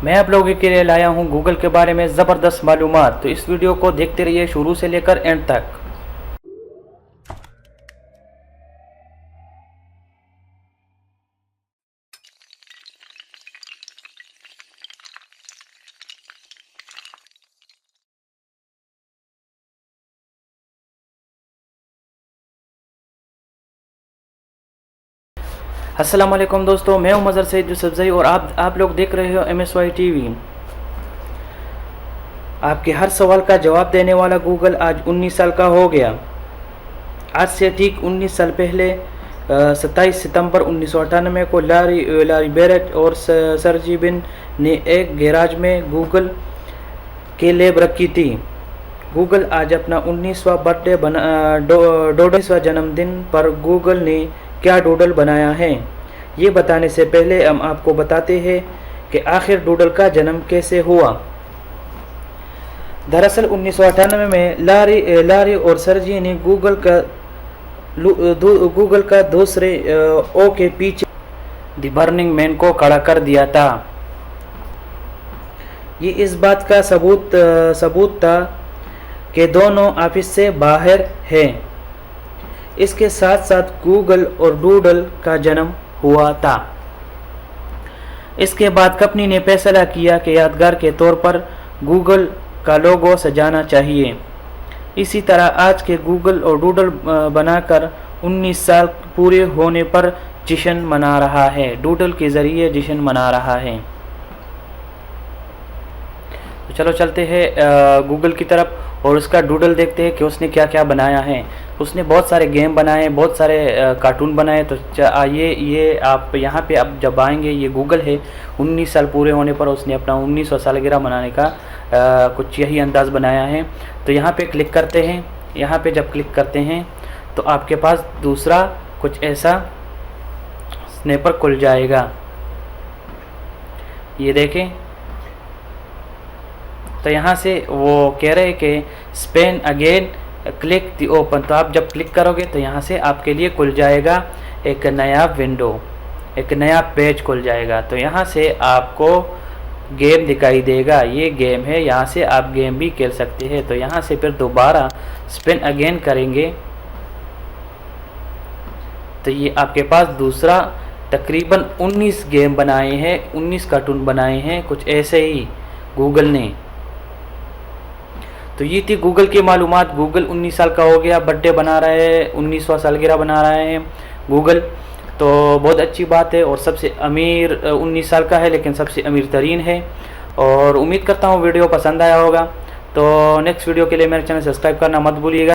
मैं आप लोगों के लिए लाया हूं गूगल के बारे में ज़बरदस्त मालूमात। तो इस वीडियो को देखते रहिए शुरू से लेकर एंड तक। अस्सलाम वालेकुम दोस्तों, मैं हूं मज़हर सईद यूसुफजई और आप लोग देख रहे हो MSY TV। आपके हर सवाल का जवाब देने वाला गूगल आज 19 साल का हो गया। आज से ठीक 19 साल पहले 27 सितंबर 1998 को लारी बेरेट और सर्जी बिन ने एक गैराज में गूगल के लैब रखी थी। गूगल आज अपना 19वां बर्थडे बना 19वां जन्मदिन पर गूगल ने क्या डूडल बनाया है, ये बताने से पहले हम आपको बताते हैं कि आखिर डूडल का जन्म कैसे हुआ। दरअसल 1998 में लारी और सर्जी ने गूगल का दूसरे ओ के पीछे द बर्निंग मैन को खड़ा कर दिया था। ये इस बात का सबूत था कि दोनों ऑफिस से बाहर हैं। इसके साथ साथ गूगल और डूडल का जन्म हुआ था। इसके बाद कंपनी ने फैसला किया कि यादगार के तौर पर गूगल का लोगो सजाना चाहिए। इसी तरह आज के गूगल और डूडल बनाकर 19 साल पूरे होने पर जश्न मना रहा है। डूडल के ज़रिए जश्न मना रहा है। तो चलो चलते हैं गूगल की तरफ और उसका डूडल देखते हैं कि उसने क्या क्या बनाया है। उसने बहुत सारे गेम बनाए, बहुत सारे कार्टून बनाए। तो ये आप यहाँ पे अब जब आएंगे, ये गूगल है। 19 साल पूरे होने पर उसने अपना 19वां सालगिरह मनाने का कुछ यही अंदाज़ बनाया है। तो यहाँ पे क्लिक करते हैं। यहाँ पे जब क्लिक करते हैं तो आपके पास दूसरा कुछ ऐसा स्नैपर खुल जाएगा। ये देखें। तो यहाँ से वो कह रहे हैं कि स्पेन अगेन क्लिक दी ओपन। तो आप जब क्लिक करोगे तो यहाँ से आपके लिए खुल जाएगा एक नया विंडो, एक नया पेज खुल जाएगा। तो यहाँ से आपको गेम दिखाई देगा। ये गेम है, यहाँ से आप गेम भी खेल सकते हैं। तो यहाँ से फिर दोबारा स्पेन अगेन करेंगे तो ये आपके पास दूसरा तकरीबन 19 गेम बनाए हैं, 19 कार्टून बनाए हैं, कुछ ऐसे ही गूगल ने। तो ये थी गूगल की मालूमात। गूगल 19 साल का हो गया, बर्थडे बना रहा है, 19वां सालगिरह बना रहे हैं गूगल। तो बहुत अच्छी बात है। और सबसे अमीर 19 साल का है, लेकिन सबसे अमीर तरीन है। और उम्मीद करता हूँ वीडियो पसंद आया होगा। तो नेक्स्ट वीडियो के लिए मेरे चैनल सब्सक्राइब करना मत भूलिएगा।